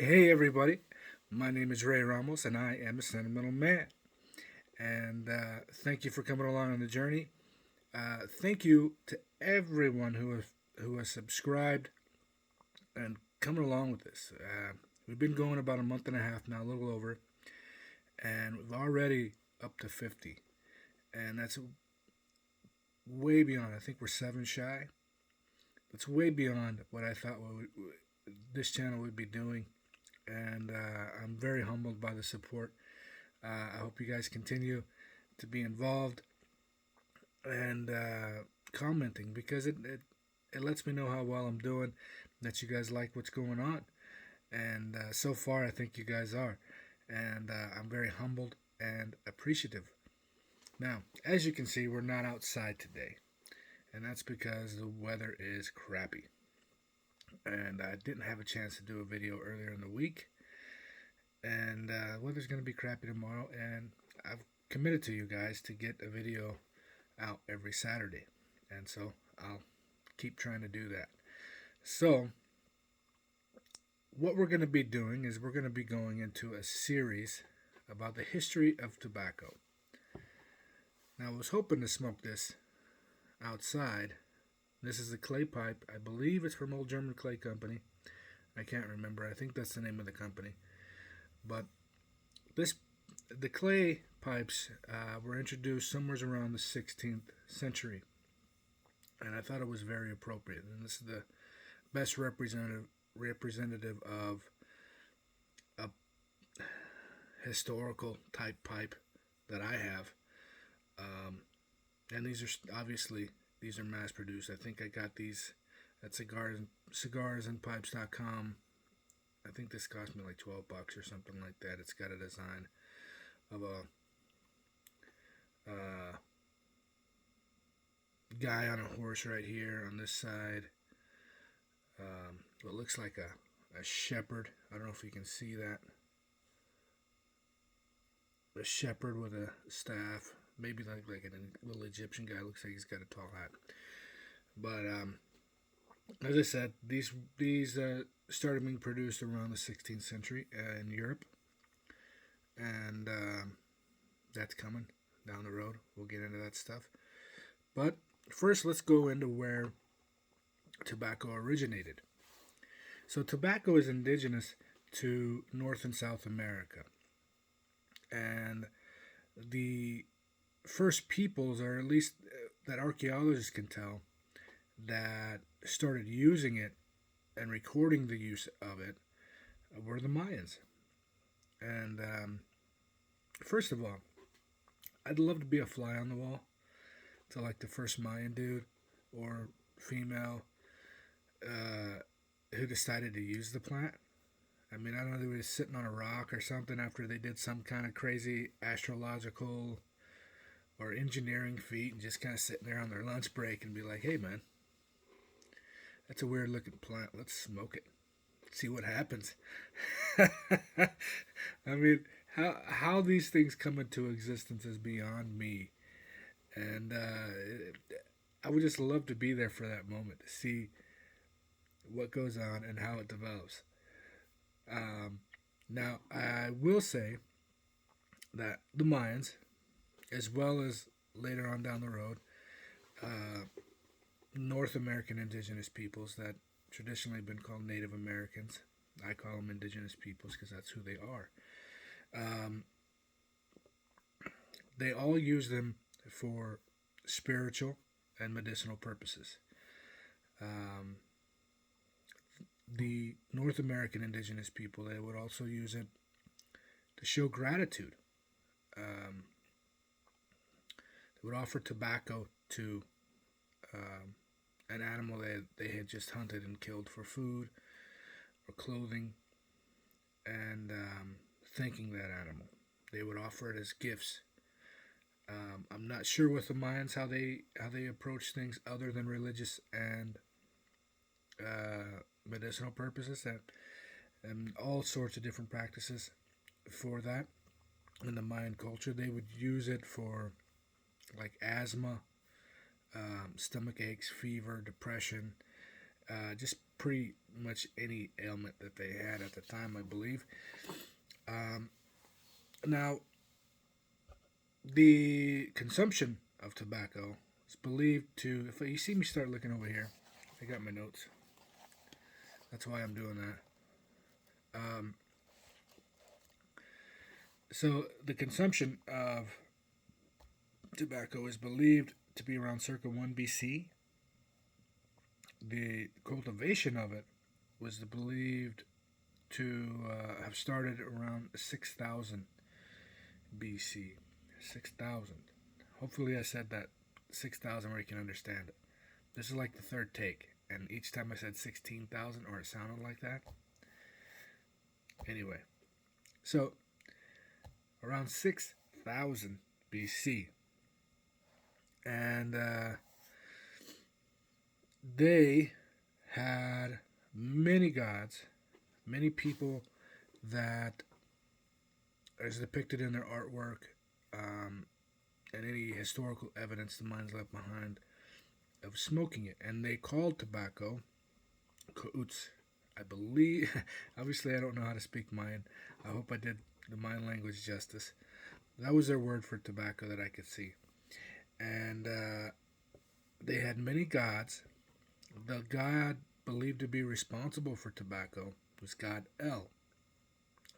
Hey everybody, my name is Ray Ramos and I am a sentimental man. And thank you for coming along on the journey. Thank you to everyone who has subscribed and coming along with this. We've been going about a month and a half now, a little over, and we've already up to 50. And that's way beyond. I think we're seven shy. That's way beyond what I thought this channel would be doing. And I'm very humbled by the support. I hope you guys continue to be involved and commenting because it lets me know how well I'm doing, that you guys like what's going on. And so far, I think you guys are. And I'm very humbled and appreciative. Now, as you can see, we're not outside today. And that's because the weather is crappy. And I didn't have a chance to do a video earlier in the week. And weather's going to be crappy tomorrow. And I've committed to you guys to get a video out every Saturday. And so I'll keep trying to do that. So, what we're going to be doing is we're going to be going into a series about the history of tobacco. Now, I was hoping to smoke this outside. This is a clay pipe. I believe it's from Old German Clay Company. I can't remember. I think that's the name of the company. But the clay pipes were introduced somewhere around the 16th century, and I thought it was very appropriate. And this is the best representative of a historical type pipe that I have. And these are mass produced. I think I got these at cigarsandpipes.com. I think this cost me like $12 or something like that. It's got a design of a guy on a horse right here on this side. What looks like a shepherd. I don't know if you can see that. A shepherd with a staff. Maybe like a little Egyptian guy. Looks like he's got a tall hat. But as I said, these started being produced around the 16th century in Europe, and that's coming down the road. We'll get into that stuff. But first, let's go into where tobacco originated. So, tobacco is indigenous to North and South America, and the first peoples, or at least that archaeologists can tell, that started using it and recording the use of it were the Mayans. And first of all, I'd love to be a fly on the wall to like the first Mayan dude or female who decided to use the plant. I mean, I don't know, they were sitting on a rock or something after they did some kind of crazy astrological or engineering feat and just kind of sitting there on their lunch break and be like, hey man, that's a weird looking plant. Let's smoke it. See what happens. I mean, how these things come into existence is beyond me. And I would just love to be there for that moment to see what goes on and how it develops. Now, I will say that the Mayans, as well as later on down the road, uh, North American indigenous peoples that traditionally been called Native Americans. I call them indigenous peoples because that's who they are. Um, they all use them for spiritual and medicinal purposes. Um, the North American indigenous people, they would also use it to show gratitude. Um, they would offer tobacco to an animal they had just hunted and killed for food or clothing, and thanking that animal. They would offer it as gifts. I'm not sure with the Mayans how they approach things other than religious and medicinal purposes, and all sorts of different practices for that. In the Mayan culture, they would use it for like asthma, stomach aches, fever, depression, just much any ailment that they had at the time, I believe. Um, Now, the consumption of tobacco is believed to. If you see me start looking over here, I got my notes. That's why I'm doing that. So the consumption of tobacco is believed to be around circa 1 BC. The cultivation of it was believed to have started around 6,000 BC. 6,000. Hopefully, I said that 6,000 where you can understand it. This is like the third take, and each time I said 16,000 or it sounded like that. Anyway, so around 6,000 BC, and they had many gods, many people that, as depicted in their artwork, and any historical evidence the Mayans left behind of smoking it. And they called tobacco ka'uts. I believe, obviously, I don't know how to speak Mayan. I hope I did the Mayan language justice. That was their word for tobacco that I could see. And they had many gods. The god believed to be responsible for tobacco was God El,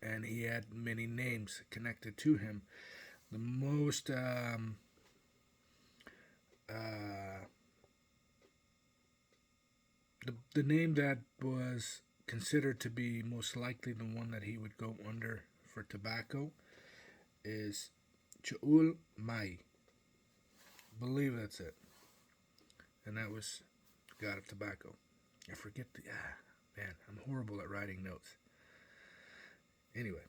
and he had many names connected to him. The most the name that was considered to be most likely the one that he would go under for tobacco is Ch'ul Mai. Believe that's it. And that was God of tobacco. I forget the man, I'm horrible at writing notes. Anyway,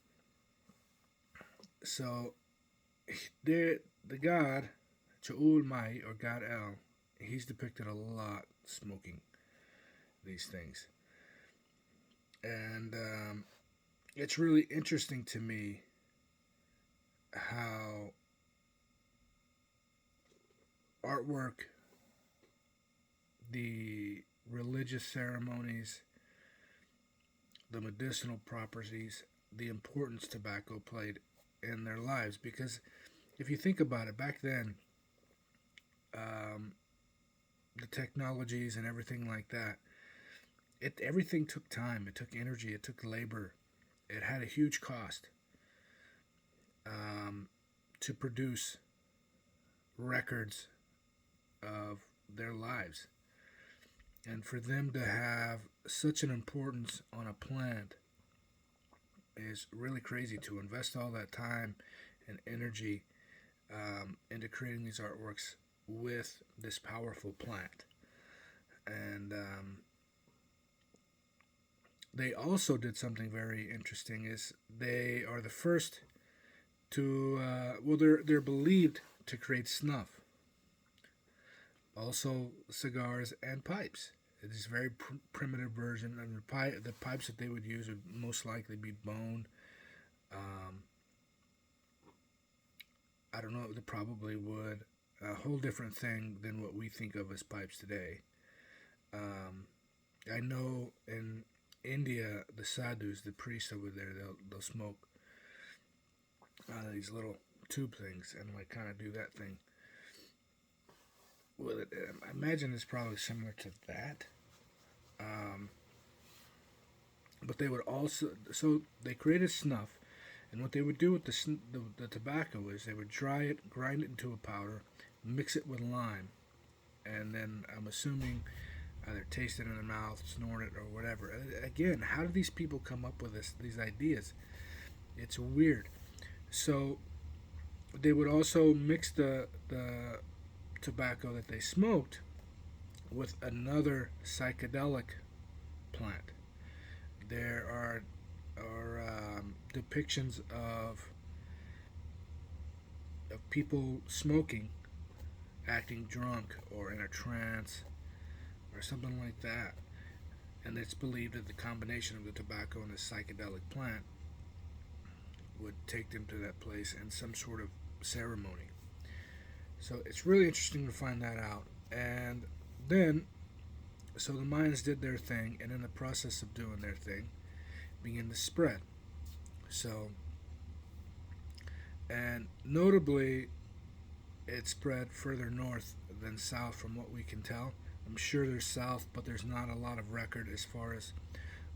so the god Ch'ul Mai, or God El, he's depicted a lot smoking these things. And it's really interesting to me how artwork, the religious ceremonies, the medicinal properties, the importance tobacco played in their lives. Because if you think about it, back then, the technologies and everything like that, everything took time, it took energy, it took labor, it had a huge cost to produce records of their lives. And for them to have such an importance on a plant is really crazy, to invest all that time and energy into creating these artworks with this powerful plant. And they also did something very interesting. Is they are the first to they're believed to create snuff, also cigars and pipes. It is a very primitive version, and the pipes that they would use would most likely be bone. I don't know, they probably would. A whole different thing than what we think of as pipes today. I know in India, the sadhus, the priests over there, they'll smoke these little tube things and like kind of do that thing. Well, I imagine it's probably similar to that. But they would also, so they created snuff, and what they would do with the tobacco is they would dry it, grind it into a powder, mix it with lime, and then I'm assuming either taste it in their mouth, snort it, or whatever. Again, how do these people come up with these ideas? It's weird. So they would also mix the tobacco that they smoked with another psychedelic plant. There are depictions of people smoking, acting drunk or in a trance or something like that, and it's believed that the combination of the tobacco and the psychedelic plant would take them to that place in some sort of ceremony. So it's really interesting to find that out. And then So the Mayans did their thing, and in the process of doing their thing, began to spread. So, and notably, it spread further north than south from what we can tell. I'm sure there's south, but there's not a lot of record as far as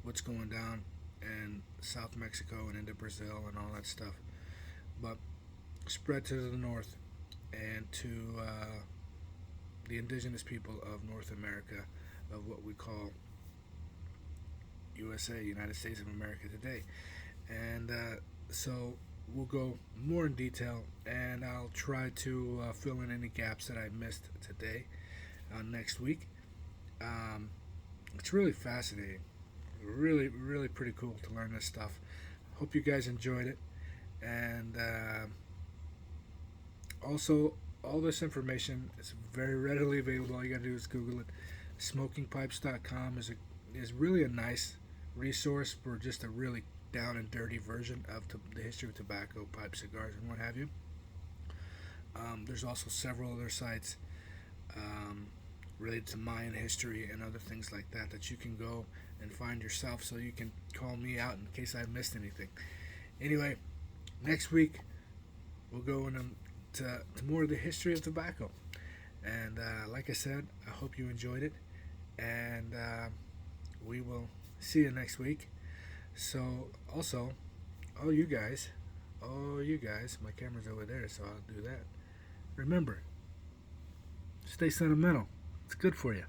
what's going down in South Mexico and into Brazil and all that stuff. But spread to the north and to the indigenous people of North America, of what we call USA, United States of America today. And so we'll go more in detail, and I'll try to fill in any gaps that I missed today next week. Um, it's really fascinating, really, really pretty cool to learn this stuff. Hope you guys enjoyed it, and also all this information is very readily available. All you gotta do is Google it. Smokingpipes.com is really a nice resource for just a really down and dirty version of the history of tobacco, pipe, cigars, and what have you. There's also several other sites um, related to Mayan history and other things like that that you can go and find yourself, so you can call me out in case I missed anything. Anyway, next week we'll go into to more of the history of tobacco. And like I said, I hope you enjoyed it. And we will see you next week. So, also, all you guys, my camera's over there, so I'll do that. Remember, stay sentimental. It's good for you.